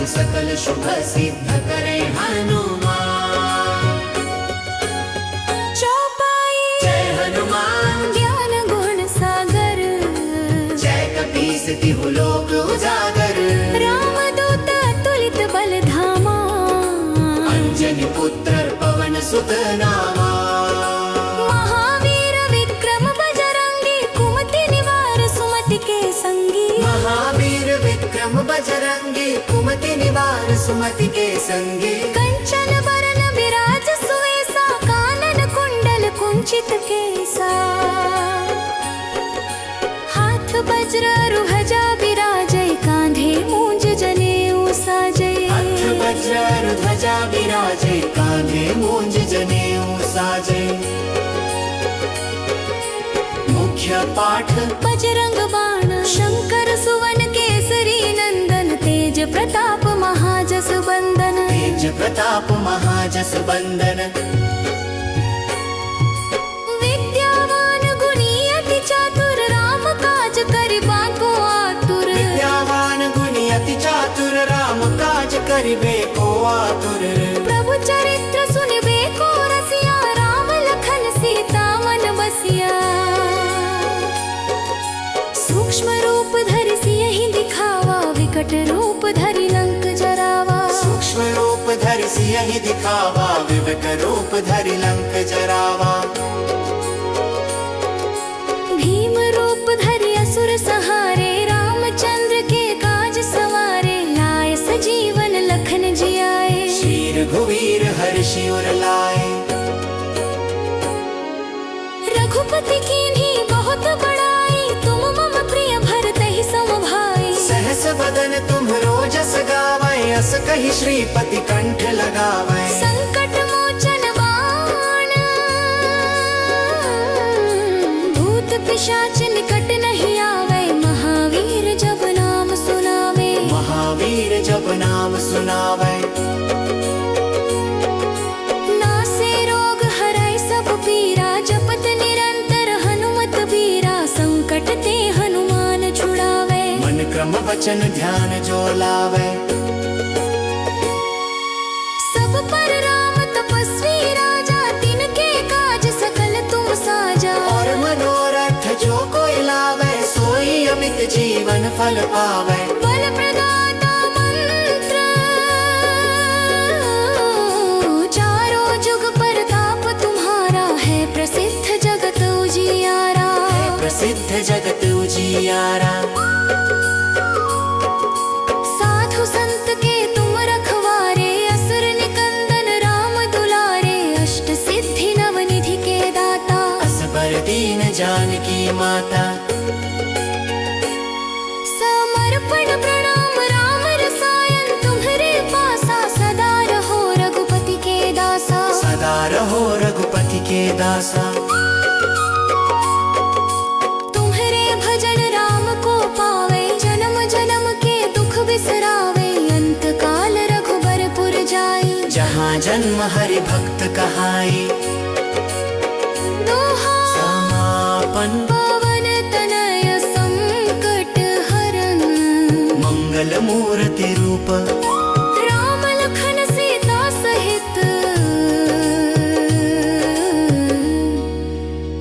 सकल शुभ सिद्ध करे हनुमान। चौपाई जय हनुमान ज्ञान गुण सागर, जय कपीस तिहु लोक उजागर। रामदूत अतुलित बल धामा, अंजनी पुत्र पवन सुत नामा। महावीर विक्रम बजरंगी, कुमति निवार सुमति के संगी। महावीर विक्रम बजरंगी, कुमति निवार सुमति के संगी। कंचन बरन विराज सुवेसा, कानन कुंडल कुंचित केसा। हाथ वज्र ध्वजा विराजै, कांधे मूंज जनेऊ साजै। हाथ वज्र ध्वजा विराजे, कांधे मूंज जनेऊ साजे। मुख्य पाठ बजरंग बाण, शंकर सुवन केसरी नंदन। तेज प्रताप महाजस बंदन, तेज प्रताप महाजस बंदन। विद्यावान गुणी अति चातुर, राम काज करिबा को आतुर। विद्यावान गुणी अति चातुर, राम काज करिबे को आतुर। प्रभु चरित्र सुनिबे को रसिया, राम लखन सीता मन बसिया। सूक्ष्म रूप धरि सियहि दिखावा, विकट रूप धरि लंक जरावा। सूक्ष्म रूप धरि सियहि दिखावा, विकट रूप धरि लंक जरावा। भीम रूप धरि असुर सहारे, रामचंद्र के काज सवारे। लाए सजीवन लखन जियाए, शीर घुवीर हर्षि उर लाए। रघुपति कीन्ही बहुत बड़ाई, तुम मम प्रिय भरतहि सम भाई। सहस बदन तुम्हरो जस गावै, अस कहि श्रीपति कंठ लगावै। संकट मोचन बाण, भूत पिशाच निकट नहीं आवे। महावीर जब नाम सुनावे, महावीर जब नाम सुनावै। नासे रोग हरै सब पीरा, जपत निरंतर हनुमत बीरा। संकट ते हनुमान छुड़ावे, मन क्रम वचन ध्यान जो लावै। सब पर राम तपस्वी राजा, तिनके काज सकल तुम साजा। और मनोरथ जो कोई लावै, सोई अमित जीवन फल पावै। बल प्रदाता मंत्र, चारों जुग परताप तुम्हारा। है प्रसिद्ध जगत उजियारा, प्रसिद्ध जगत उजियारा। साधु संत के तुम रखवारे, असुर निकंदन राम दुलारे। अष्ट सिद्धि नवनिधि के दाता, असबर दीन जानकी माता। समर्पण प्रणाम राम रसायन, तुम्हरे पासा सदा रहो रघुपति के दासा। सदा रहो रघुपति के दासा। तुम्हरे भजन राम को पावे, जन्म जन्म के दुख बिसरावे। अंत काल रघुबरपुर जाई, जहाँ जन्म हरि भक्त कहाई। दोहा समापन पवन तनय संकट हरन। मंगल मूर्ति रूप, राम लखन सीता सहित,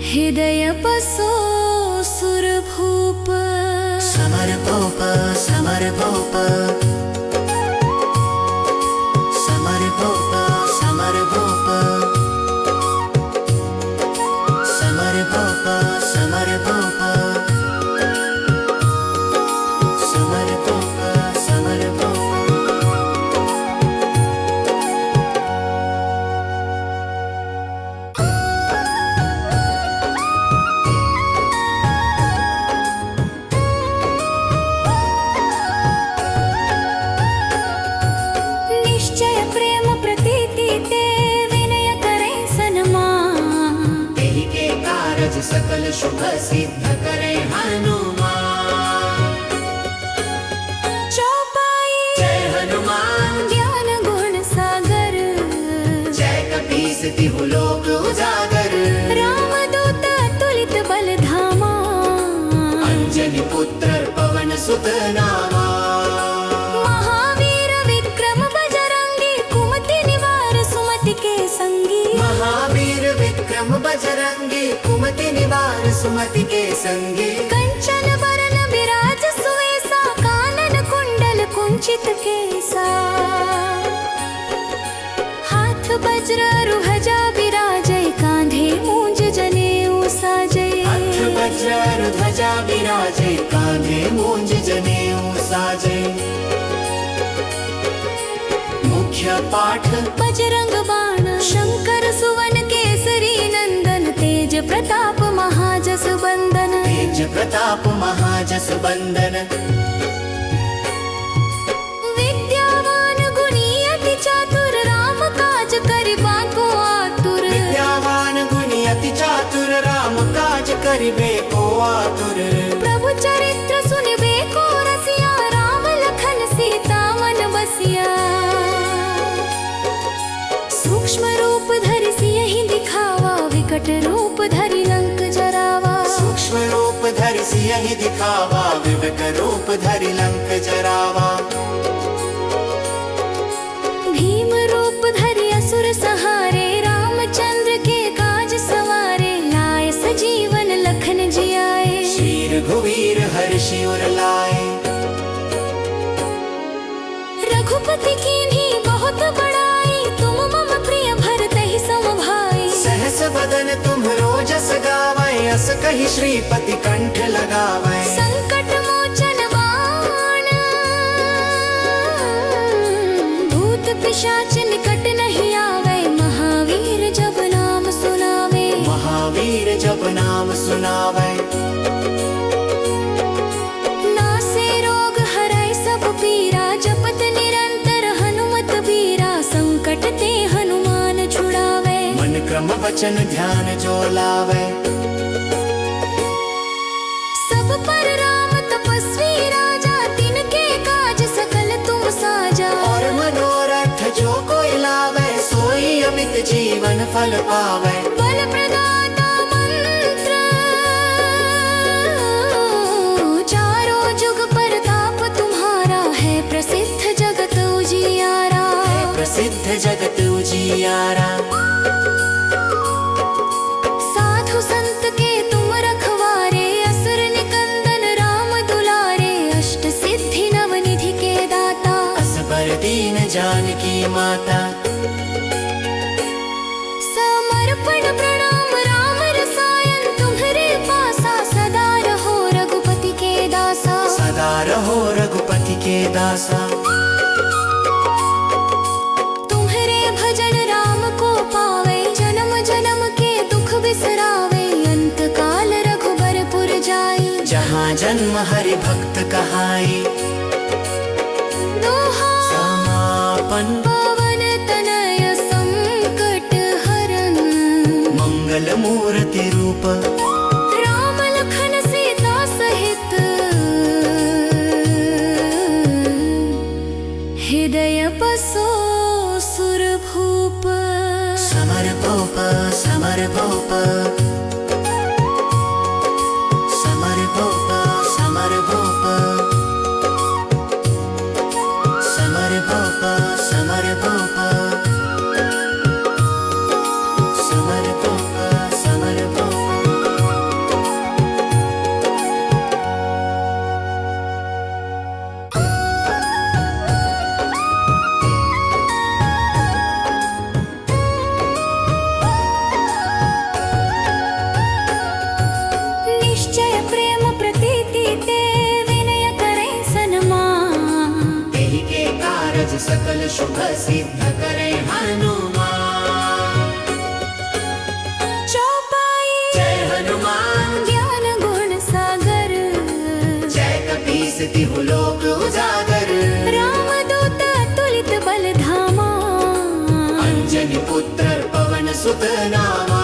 हृदय बसो सुर भूप। समर भूप समर भूप। समर भूप समर भूप। समर भूप समर भूप। समर भूप समर भूप। निश्चय प्रेम प्रतीति ते, विनय करे सन्मान। तेहि के कारज सकल शुभ सिद्ध करे हनुमान। चौपाई जय हनुमान ज्ञान गुण सागर, जय कपीस तिहु लोक उजागर। रामदूत अतुलित बल धामा, अंजनी पुत्र पवन सुत नामा। महावीर कुमति निवार सुमति के संगी। कंचन बरन विराज सुवेसा कानन कुंडल कुंचित केसा। हाथ वज्र रुहजा विराजय कांधे मूंज जनेऊ साजय। हाथ वज्र ध्वजा विराजय कांधे मूंज जनेऊ साजय। मुख्य पाठ बजरंग बाण शंकर सुवन केसरी नंदन। तेज प्रताप महाजस बंदन। तेज प्रताप महाजस बंदन। विद्यावान गुणी अति चातुर राम काज करिबा को आतुर। विद्यावान गुणी अति चातुर राम काज करिबे को आतुर। प्रभु चरित्र सुनिबे को रसिया राम लखन सीता मन बसिया। सूक्ष्म रूप धरि सियहि दिखावा विकट रूप धरि लंक जरावा। सूक्ष्म रूप धरि सियहि दिखावा विकट रूप धरि लंक जरावा। भीम रूप धरि असुर सहारे रामचंद्र के काज सवारे। लाए सजीवन लखन जियाए श्री रघुवीर हर्षि उर लाए। रघुपति कीन्ही बहुत बड़ाई तुम मम प्रिय भरतहि सम भाई। सहस बदन तुम्हरो जस गावै अस कहि श्रीपति कंठ लगावै। संकट मोचन बाण भूत पिशाच निकट नहीं आवे। महावीर जब नाम सुनावे। महावीर जब नाम सुनावै। नासे रोग हरै सब पीरा जपत निरंतर हनुमत बीरा। संकट ते हनुमान छुड़ावे। मन क्रम वचन ध्यान जो लावै। सब पर राम तपस्वी राजा तिनके काज सकल तुम साजा। और मनोरथ जो कोई लावै सोई अमित जीवन फल पावै। बल प्रदाता मंत्र चारों जुग परताप तुम्हारा। है प्रसिद्ध जगत उजियारा। प्रसिद्ध जगत उजियारा। साधु संत के तुम रखवारे। असुर निकंदन राम दुलारे। अष्ट सिद्धि नव निधि के दाता। असबर दीन जानकी माता। समर्पण प्रणाम राम रसायन तुम्हरे पासा। सदा रहो रघुपति के दासा। सदा रहो रघुपति के दासा। तुम्हरे भजन राम को पावे। जन्म जन्म के दुख बिसरावे। अंत काल रघुबरपुर जाई। जहाँ जन्म हरि भक्त कहाई। दोहा समापन पवन तनय संकट हरन। मंगल मूर्ति रूप राम लखन सीता सहित। हृदय बसो सुर भूप। समर भूप समर भूप। समर भूप समर भूप। समर भूप समर भूप। समर भूप समर भूप। निश्चय प्रेम प्रतीति ते विनय करे सन्मान। तेहि के कारज सकल शुभ सिद्ध करे हनुमान। चौपाई जय हनुमान ज्ञान गुण सागर। जय कपीस तिहु लोक उजागर। रामदूत अतुलित बल धामा। अंजनी पुत्र पवन सुत नामा।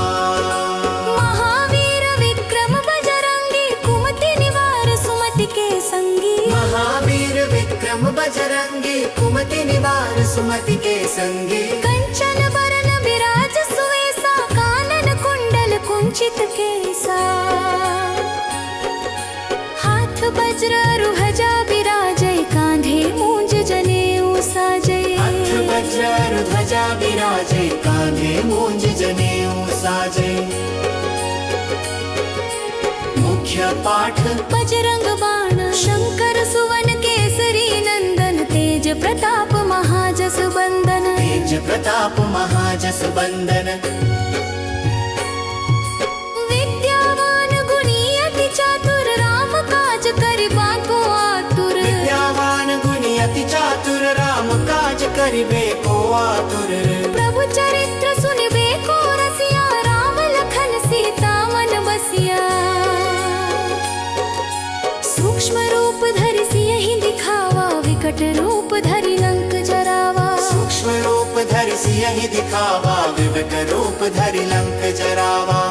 महावीर विक्रम बजरंगी कुमति निवार सुमति के संगी। महावीर विक्रम बजरंगी कुमति निवार सुमति के संगी। कंचन बरन विराज सुवेसा कानन कुंडल कुंचित केसा। हाथ वज्र रुहजा विराजय कांधे मूंज जनेऊ साजय। हाथ वज्र ध्वजा विराजय कांधे मूंज जनेऊ साजय। पाठ बजरंग बाण शंकर सुवन केसरी नंदन तेज प्रताप महाजस बंदन तेज प्रताप महाजस बंदन विद्यावान गुणी अति चातुर राम काज करिबा को आतुर विद्यावान गुणी अति चातुर राम काज करिबे को आतुर प्रभु चरित्र सुनिबे को रसिया राम लखन सीता मन बसिया सूक्ष्म रूप धरि सियहि दिखावा विकट रूप धरि लंक जरावा सूक्ष्म रूप धरि सियहि दिखावा विकट रूप धरि लंक जरावा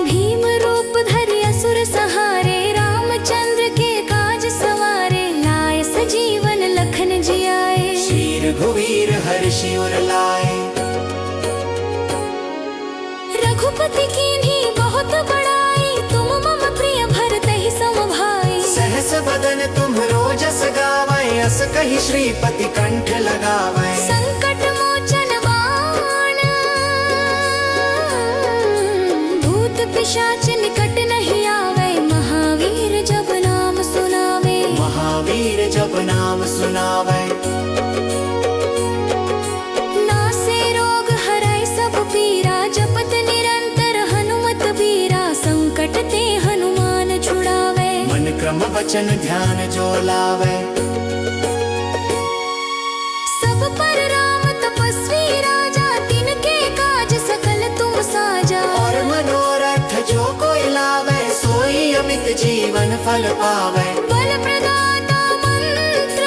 भीम रूप धरि असुर सहारे रामचंद्र के काज सवारे लाए सजीवन लखन जियाए श्री रघुवीर हर्षि उर लाए रघुपति कीन्ही बहुत बड़ाई तुम मम प्रिय भरतहि सम भाई सहस बदन तुम्हरो जस गावै अस कहि श्रीपति कंठ लगावै संकट मोचन बाण भूत पिशाच निकट नहीं आवे महावीर जब नाम सुनावे महावीर जब नाम सुनावै नासे रोग हरै सब पीरा जपत निरंतर हनुमत बीरा संकट ते हनुमान छुड़ावे मन क्रम वचन ध्यान जो लावै सब पर राम तपस्वी राजा तिनके काज सकल तुम साजा और मनोरथ जो कोई लावै सोई अमित जीवन फल पावै बल प्रदाता मंत्र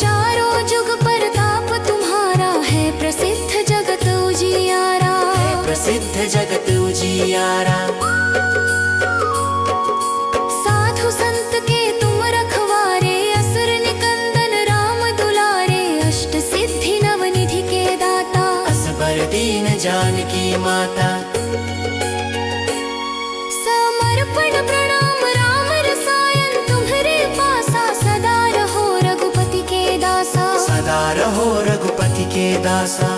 चारों जुग परताप तुम्हारा है प्रसिद्ध जगत उजियारा प्रसिद्ध जगत उजियारा साधु संत के तुम रखवारे असुर निकंदन राम दुलारे अष्ट सिद्धि नवनिधि के दाता असबर दीन जानकी माता समर्पण प्रणाम राम रसायन तुम्हरे पासा सदा रहो रघुपति के दासा सदा रहो रघुपति के दासा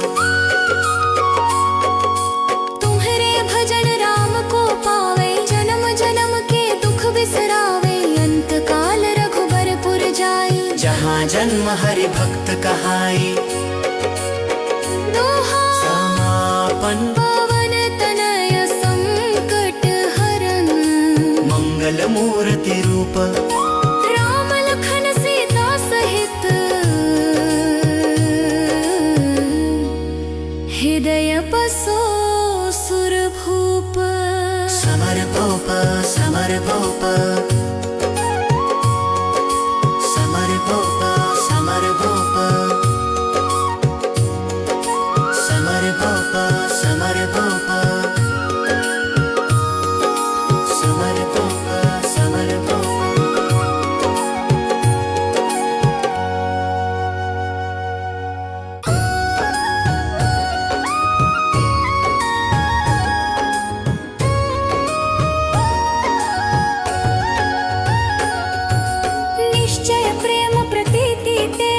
तुम्हरे भजन राम को पावे जन्म जन्म के दुख बिसरावे अंत काल रघुबरपुर जाई जहाँ जन्म हरि भक्त कहाई दोहा समापन पवन तनय संकट हरन मंगल मूर्ति रूप राम लखन सीता सहित हृदय बसो सुर भूप समर भूप समर भूप समर भूप समर भूप समर भूप समर भूप समर भूप समर भूप निश्चय प्रेम प्रतीति ते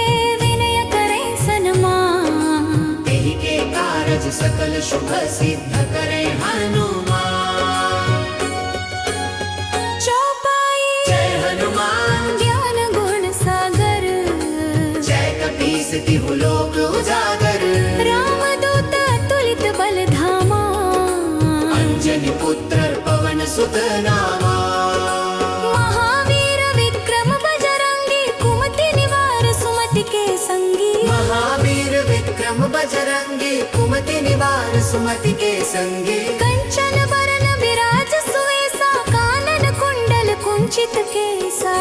विनय करे सन्मान तेहि के कारज सकल शुभ सिद्ध करे हनुमान चौपाई जय हनुमान ज्ञान गुण सागर जय कपीस तिहु लोक उजागर राम दूत अतुलित बल धामा अंजनी पुत्र पवन सुत नामा महावीर विक्रम बजरंगी कुमति निवार सुमति के संगी महावीर विक्रम बजरंगी कुमति निवार सुमति के संगी कंचन बरन विराज सुवेसा कानन कुंडल कुंचित केसा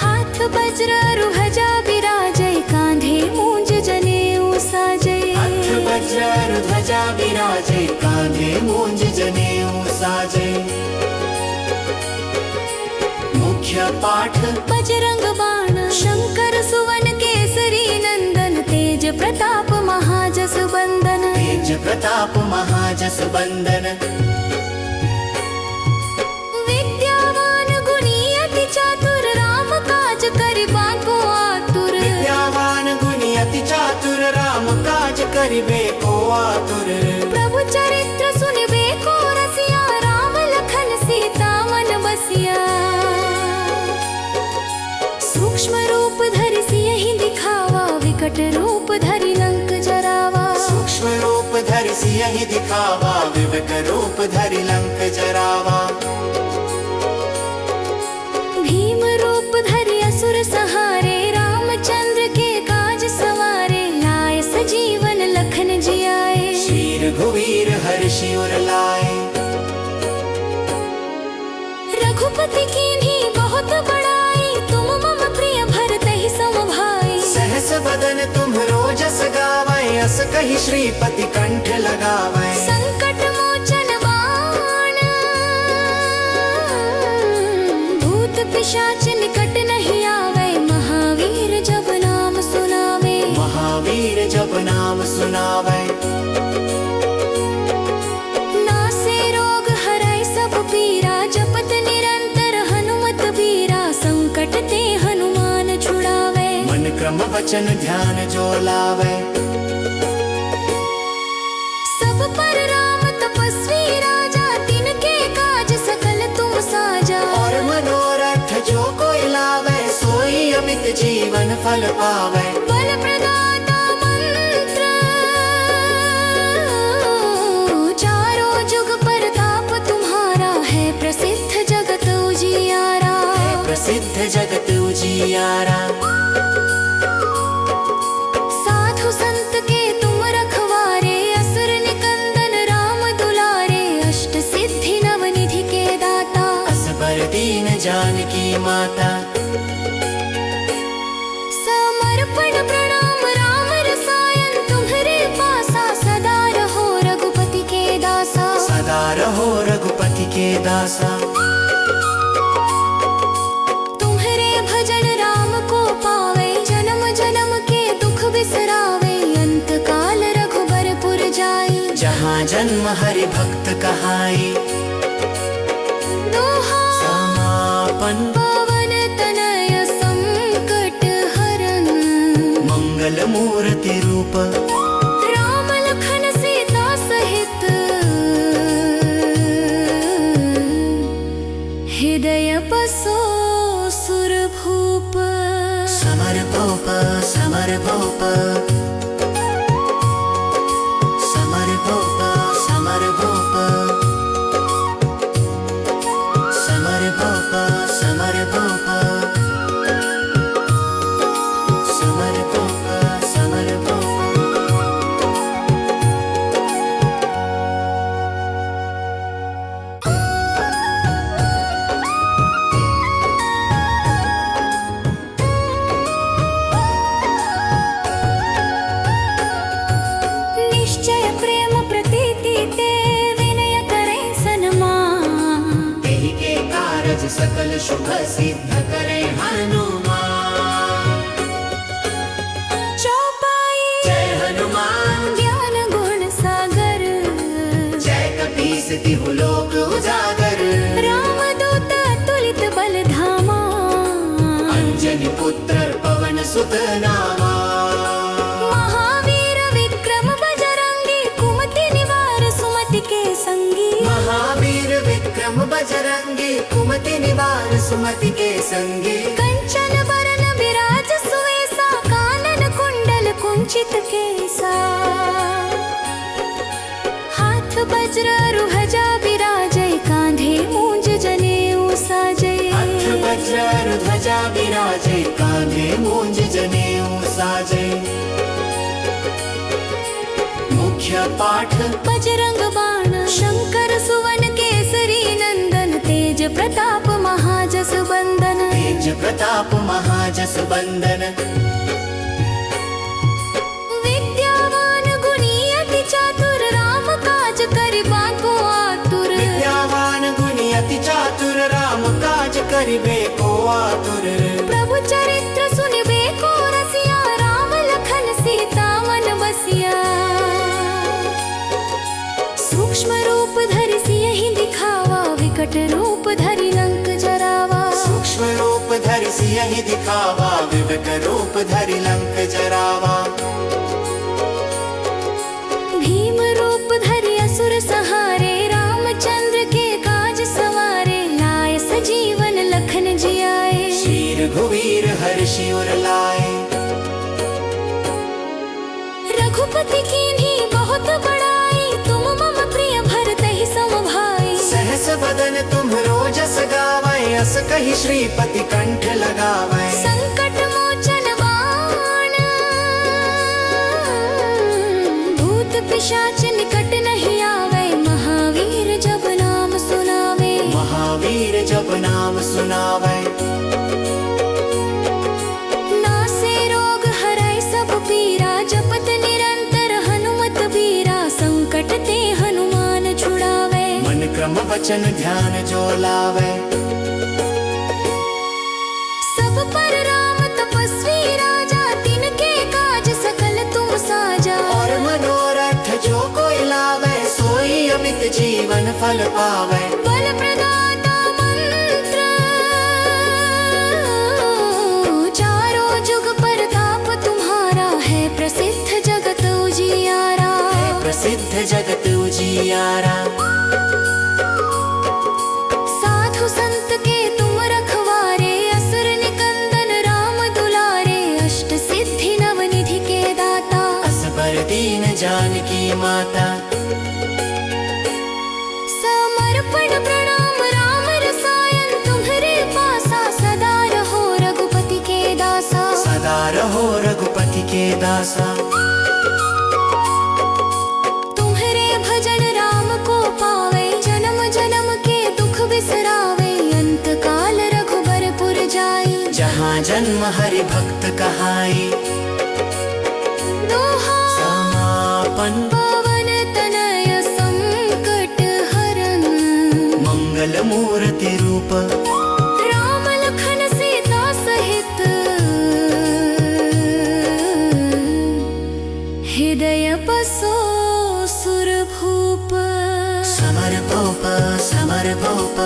हाथ वज्र रुहजा विराजय कांधे मूंज जनेऊ साजय हथ वज्र ध्वजा विराजे कांधे मूंज जनेऊ साजे मुख्य पाठ बजरंग बाण शंकर सुवन केसरी नंदन तेज प्रताप महाजस बंदन तेज प्रताप महाजस बंदन विद्यावान गुणी अति चातुर राम काज करिबा को आतुर विद्यावान गुणी अति चातुर राम काज करिबे को विवेक रूप धरि लंक जरावा। भीम रूप धरि असुर सहारे, रामचंद्र के काज सवारे, लाए सजीवन लखन जियाए। शीर घुवीर हर्षि उर लाए, रघुपति कीन्ही बहुत बड़ाई, तुम मम प्रिय भरतहि सम भाई। सहस बदन तुम्हरो जस गावै, अस कहि श्रीपति कंठ लगावै। संकट मोचन बाण, भूत पिशाच निकट नहीं आवे, महावीर जब नाम सुनावे। महावीर जब नाम सुनावै, नासे रोग हरै सब पीरा, जपत निरंतर हनुमत बीरा। संकट ते हनुमान छुड़ावे, मन क्रम वचन ध्यान जो लावै। सब पर राम तपस्वी राजा, तिनके काज सकल तुम साजा। और मनोरथ जो कोई लावै, सोई अमित जीवन फल पावै। बल प्रदाता मंत्र, चारों जुग परताप तुम्हारा, है प्रसिद्ध जगत उजियारा। प्रसिद्ध जगत उजियारा, साधु संत के तुम रखवारे, असुर निकंदन राम दुलारे। अष्ट सिद्धि नवनिधि के दाता, असबर दीन जानकी माता। समर्पण प्रणाम राम रसायन, तुम्हरे पासा सदा रहो रघुपति के दासा। सदा रहो रघुपति के दासा, तुम्हरे भजन राम को पावे, जन्म जन्म के दुख बिसरावे। अंत काल रघुबरपुर जाई, जहाँ जन्म हरि भक्त कहाई। दोहा समापन पवन तनय संकट हरन, मंगल मूर्ति रूप, राम लखन सीता सहित, हृदय बसो सुर भूप। समर भूप, समर भूप, समर भूप, समर भूप, समर भूप, समर भूप, समर भूप, समर भूप। निश्चय प्रेम प्रतीति ते, विनय करे सन्मान। तेहि के कारज सकल शुभ सिद्ध करे हनुमान। चौपाई जय हनुमान, ज्ञान गुण सागर, जय कपीस तिहु लोक उजागर। राम दूत तुलित बल धामा, अंजनी पुत्र पवन सुत नामा। महावीर विक्रम बजरंगी, कुमति निवार सुमति के संगी। महावीर विक्रम बजरंगी, कुमति निवार सुमति के संगी। कंचन बरन विराज सुवेसा, कानन कुंडल कुंचित केसा। हाथ वज्र रुहजा विराजय, कांधे मूंज जनेऊ साजय। हाथ वज्र ध्वजा विराजे, कांधे मूंज जनेऊ साजे। मुख्य पाठ बजरंग बाण, शंकर सुवन केसरी नंदन। तेज प्रताप महाजस बंदन, तेज प्रताप महाजस बंदन। विद्यावान गुणी अति चातुर, राम काज करिबा को आतुर। विद्यावान गुणी अति चातुर, राम काज करिबे को आतुर। प्रभु चरित्र सुनिबे को रसिया, राम लखन सीता मन बसिया। सूक्ष्म रूप धरि सियहि दिखावा, विकट रूप धरि लंक जरावा। सूक्ष्म रूप धरि सियहि दिखावा, विवेक रूप धरि लंक जरावा। भीम रूप धरि असुर सहारे, रामचंद्र के काज सवारे। लाए सजीवन लखन जियाए, शीर घुवीर हर्षि उर लाए। रघुपति कीन्ही बहुत बड़ाई, तुम मम प्रिय भरतहि बदन तुम्हरो जस गावै अस कही श्रीपति कंठ लगावै संकट मोचन बाण भूत पिशाच निकट नहीं आवे महावीर जब नाम सुनावे महावीर जब नाम सुनावै नासे रोग हरै सब पीरा जपत निरंतर हनुमत बीरा संकट ते हनुमान छुड़ावे मन क्रम वचन ध्यान जो लावै सब पर राम तपस्वी राजा तिनके काज सकल तुम साजा और मनोरथ जो कोई लावै सोई अमित जीवन फल पावै बल प्रदाता मंत्र चारों जुग परताप तुम्हारा है प्रसिद्ध जगत उजियारा प्रसिद्ध जगत उजियारा साधु संत के तुम रखवारे असुर निकंदन राम दुलारे अष्ट सिद्धि नवनिधि के दाता असबर दीन जानकी माता समर्पण प्रणाम राम रसायन तुम्हरे पासा सदा रहो रघुपति के दासा सदा रहो रघुपति के दासा तुम्हरे भजन राम को पावे जन्म जन्म के दुख बिसरावे अंत काल रघुबरपुर जाई जहाँ जन्म हरि भक्त कहाई दोहा समापन पवन तनय संकट हरन मंगल मूर्ति रूप राम लखन सीता सहित हृदय बसो सुर भूप समर भूप